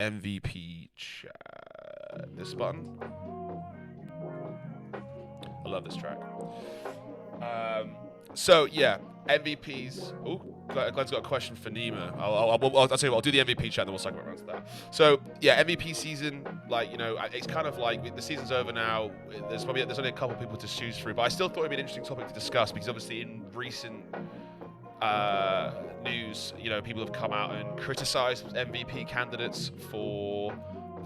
MVP chat. This button. I love this track. So yeah, MVPs. Oh, Glenn's got a question for Nima. I'll tell you what. I'll do the MVP chat, and then we'll cycle around to that. So yeah, MVP season. Like it's kind of like the season's over now. There's only a couple people to choose through, but I still thought it'd be an interesting topic to discuss because obviously in recent news, people have come out and criticised MVP candidates for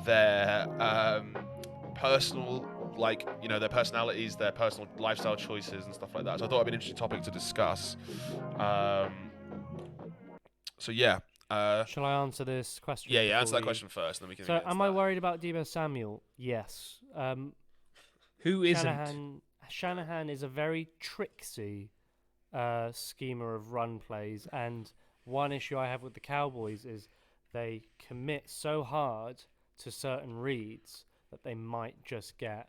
their personal, their personalities, their personal lifestyle choices, and stuff like that. So I thought it'd be an interesting topic to discuss. Um, so yeah. Shall I answer this question? Yeah. Answer that question first, and then we can. So, am I worried about Debo Samuel? Yes. Who isn't? Shanahan is a very tricksy schema of run plays, and one issue I have with the Cowboys is they commit so hard to certain reads that they might just get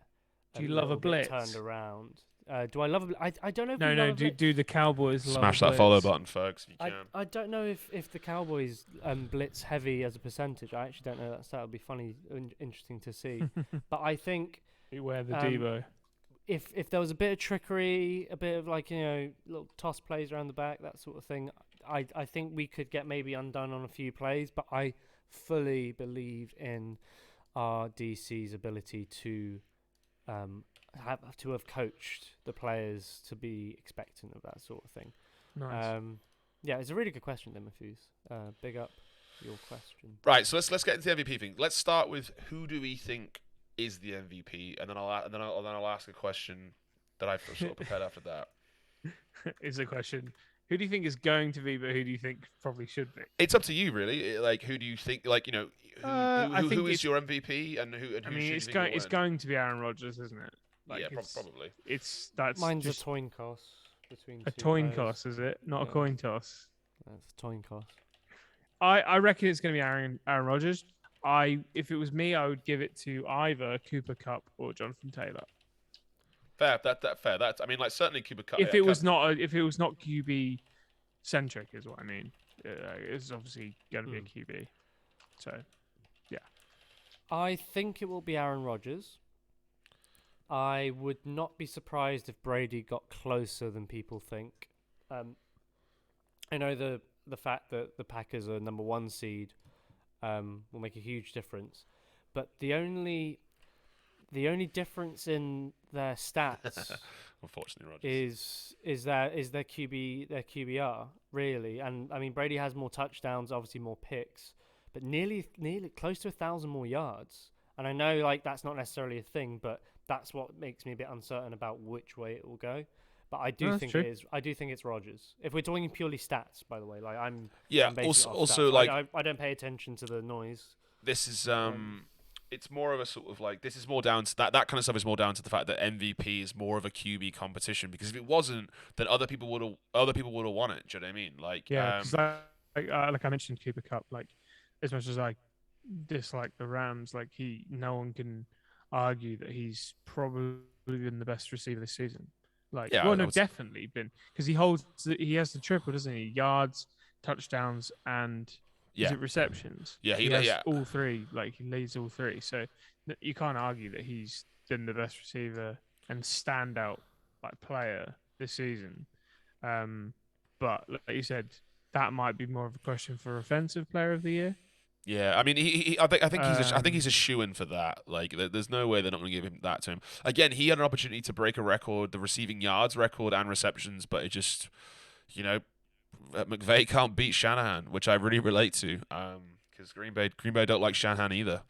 Do you love a blitz? Turned around. Do I love a blitz? I don't know if No. Do the Cowboys smash love that follow button, folks, if you can. I don't know if the Cowboys blitz heavy as a percentage. I actually don't know that stat. Would be funny and interesting to see. But I think You wear the Debo. If there was a bit of trickery, a bit of little toss plays around the back, that sort of thing, I think we could get maybe undone on a few plays. But I fully believe in our DC's ability to have coached the players to be expectant of that sort of thing. Nice. Yeah, it's a really good question, Dimafuse. Big up your question. Right, so let's get into the MVP thing. Let's start with who do we think is the MVP, and then I'll ask a question that I've sort of prepared after that. Is the question. Who do you think is going to be, but who do you think probably should be? It's up to you, really. Like, who do you think? Who is your MVP, and who? And who it's going to be Aaron Rodgers, isn't it? Yeah, probably. Mine's a coin toss between a two coin players. toss, is it? Not a coin toss. It's a coin toss. I reckon it's going to be Aaron Rodgers. If it was me, I would give it to either Cooper Cup or Jonathan Taylor. Fair. Fair. Certainly Cooper Cup. If it was not QB centric, is what I mean. It's obviously going to be a QB. So, yeah. I think it will be Aaron Rodgers. I would not be surprised if Brady got closer than people think. I know the fact that the Packers are number 1 seed will make a huge difference, but the only difference in their stats, unfortunately, Rodgers is their QBR really. And I mean, Brady has more touchdowns, obviously more picks, but nearly close to 1,000 more yards. And I know that's not necessarily a thing, but that's what makes me a bit uncertain about which way it will go. But I do think it is. I do think it's Rodgers. If we're talking purely stats, by the way, I'm also I don't pay attention to the noise. This is it's more of a sort of this is more down to that kind of stuff is more down to the fact that MVP is more of a QB competition, because if it wasn't, then other people would have won it. Do you know what I mean? Because like I mentioned Cooper Cup, as much as I dislike the Rams, no one can argue that he's probably been the best receiver this season. Definitely been, because he has the triple, doesn't he? Yards, touchdowns, and is it receptions? Yeah, he has all three. He leads all three. So you can't argue that he's been the best receiver and standout player this season. But like you said, that might be more of a question for offensive player of the year. Yeah, I mean, I think he's a shoo-in for that. There's no way they're not going to give him that to him. Again, he had an opportunity to break a record, the receiving yards record and receptions, but it just, McVay can't beat Shanahan, which I really relate to, because Green Bay don't like Shanahan either.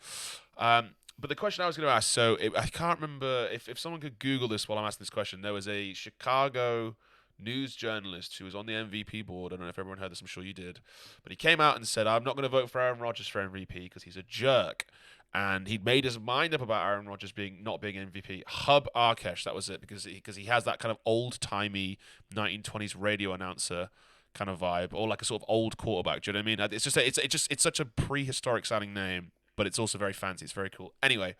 But the question I was going to ask, I can't remember if someone could Google this while I'm asking this question. There was a Chicago news journalist who was on the MVP board. I don't know if everyone heard this. I'm sure you did. But he came out and said, I'm not going to vote for Aaron Rodgers for MVP because he's a jerk. And he'd made his mind up about Aaron Rodgers not being MVP. Hub Arkesh, that was it, because he has that kind of old-timey 1920s radio announcer kind of vibe, or a sort of old quarterback. Do you know what I mean? It's such a prehistoric sounding name, but it's also very fancy. It's very cool. Anyway,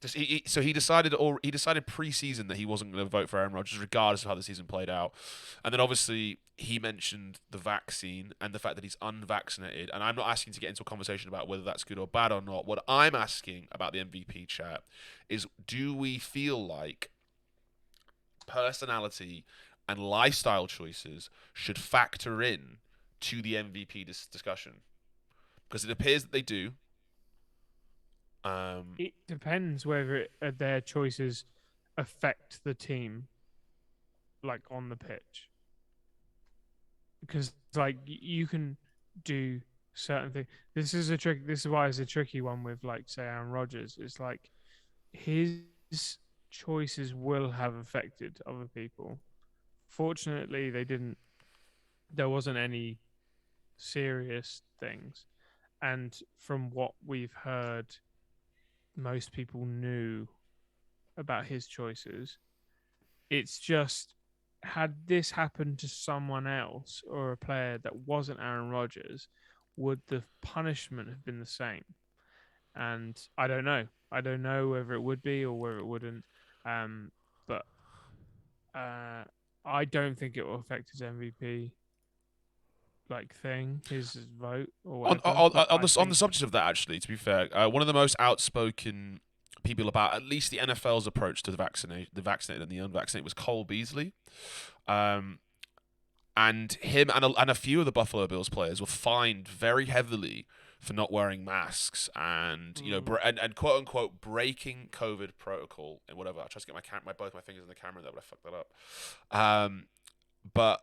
So he decided, or he decided pre-season that he wasn't going to vote for Aaron Rodgers, regardless of how the season played out. And then obviously he mentioned the vaccine and the fact that he's unvaccinated. And I'm not asking to get into a conversation about whether that's good or bad or not. What I'm asking about the MVP chat is, do we feel like personality and lifestyle choices should factor in to the MVP discussion? Because it appears that they do. It depends whether their choices affect the team, like on the pitch, because like you can do certain things. This is a trick. This is why it's a tricky one with like say Aaron Rodgers. It's like his choices will have affected other people. Fortunately, they didn't. There wasn't any serious things, and from what we've heard, most people knew about his choices. It's just had this happened to someone else or a player that wasn't Aaron Rodgers, would the punishment have been the same? And I don't know. I don't know whether it would be or whether it wouldn't. But I don't think it will affect his MVP like thing, his vote or On whatever. on, But on I the on the think subject of that, actually, to be fair, one of the most outspoken people about at least the NFL's approach to the vaccinated and the unvaccinated was Cole Beasley. Um, and him and a few of the Buffalo Bills players were fined very heavily for not wearing masks and and quote unquote breaking COVID protocol and whatever. I tried to get both my fingers in the camera there, but I fucked that up. But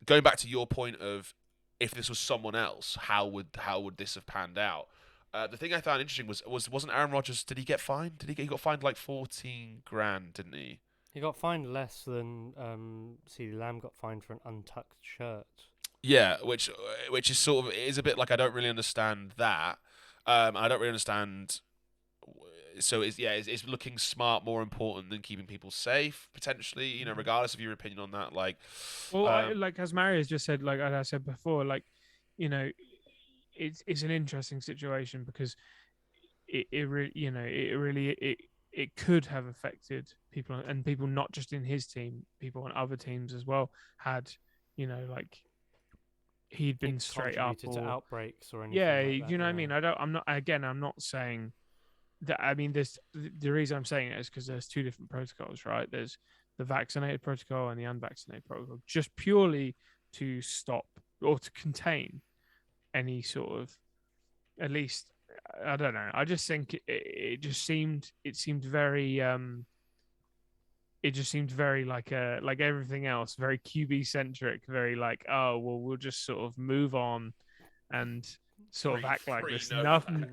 going back to your point of, if this was someone else, how would this have panned out? The thing I found interesting wasn't Aaron Rodgers? Did he get fined? He got fined like 14 grand, didn't he? He got fined less than CeeDee Lamb got fined for an untucked shirt. Yeah, which is sort of, is a bit like, I don't really understand that. I don't really understand. So is looking smart more important than keeping people safe potentially? Regardless of your opinion on that, like, well, like as Mario has just said, like as I said before, like you know, it's an interesting situation because it could have affected people and people not just in his team, people on other teams as well had like he'd been It straight up contributed to or outbreaks or anything yeah, like that. you know what I mean. I'm not saying that. I mean, there's the reason I'm saying it is because there's two different protocols, right? There's the vaccinated protocol and the unvaccinated protocol, just purely to stop or to contain any sort of, at least I don't know. I just think it seemed very it just seemed very like everything else, very QB centric, very like, oh well, we'll just sort of move on and sort of act like this nothing.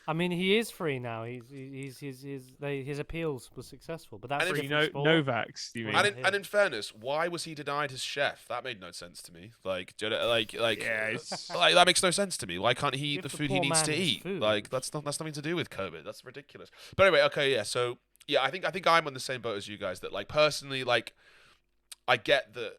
I mean, he is free now. His appeals were successful, but that's a And different sport. Novaks, you mean? And in fairness, why was he denied his chef? That made no sense to me. Like, Yeah, like that makes no sense to me. Why can't he eat Give the the food he poor needs to man his eat? food. Like, that's nothing to do with COVID. That's ridiculous. But anyway, okay, yeah. So yeah, I think I'm on the same boat as you guys. That, like, personally, like, I get that.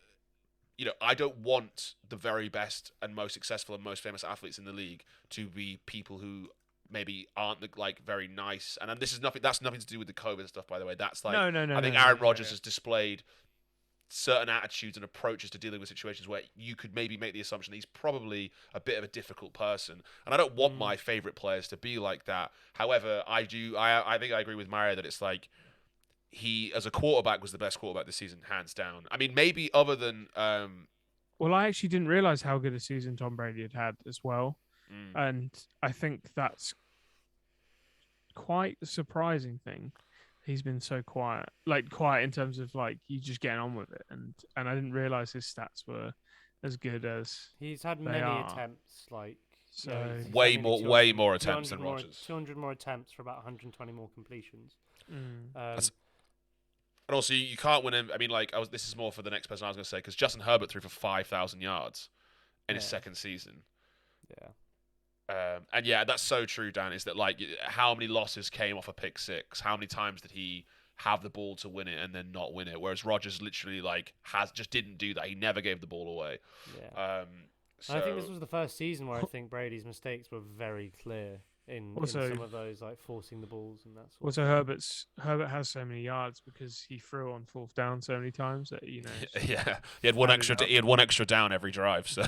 I don't want the very best and most successful and most famous athletes in the league to be people who maybe aren't very nice. And this is nothing. That's nothing to do with the COVID stuff, by the way. That's like, no. I think No, Aaron no, Rodgers yeah. has displayed certain attitudes and approaches to dealing with situations where you could maybe make the assumption that he's probably a bit of a difficult person. And I don't want my favorite players to be like that. However, I think I agree with Mario that it's like, he, as a quarterback, was the best quarterback this season, hands down. I mean, maybe other than Well, I actually didn't realize how good a season Tom Brady had as well, mm, and I think that's quite a surprising thing. He's been so quiet, like quiet in terms of like you just getting on with it, and I didn't realize his stats were as good as He's had they many are. attempts, like So he's way had more nearly attempts than 200 more, Rodgers. 200 more attempts for about 120 more completions. That's- And also, you can't win him. I mean, like, this is more for the next person I was going to say, because Justin Herbert threw for 5,000 yards in his second season. Yeah. And yeah, that's so true, Dan. Is that, like, how many losses came off a pick six? How many times did he have the ball to win it and then not win it? Whereas Rodgers literally just didn't do that. He never gave the ball away. Yeah. So I think this was the first season where I think Brady's mistakes were very clear. in Also- some of those, like forcing the balls and that sort. Also, Herbert has so many yards because he threw on 4th down so many times that Yeah, he had one added extra. up. He had one extra down every drive. So,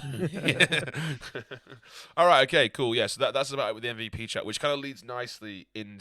all right, okay, cool. Yeah, so that's about it with the MVP chat, which kind of leads nicely into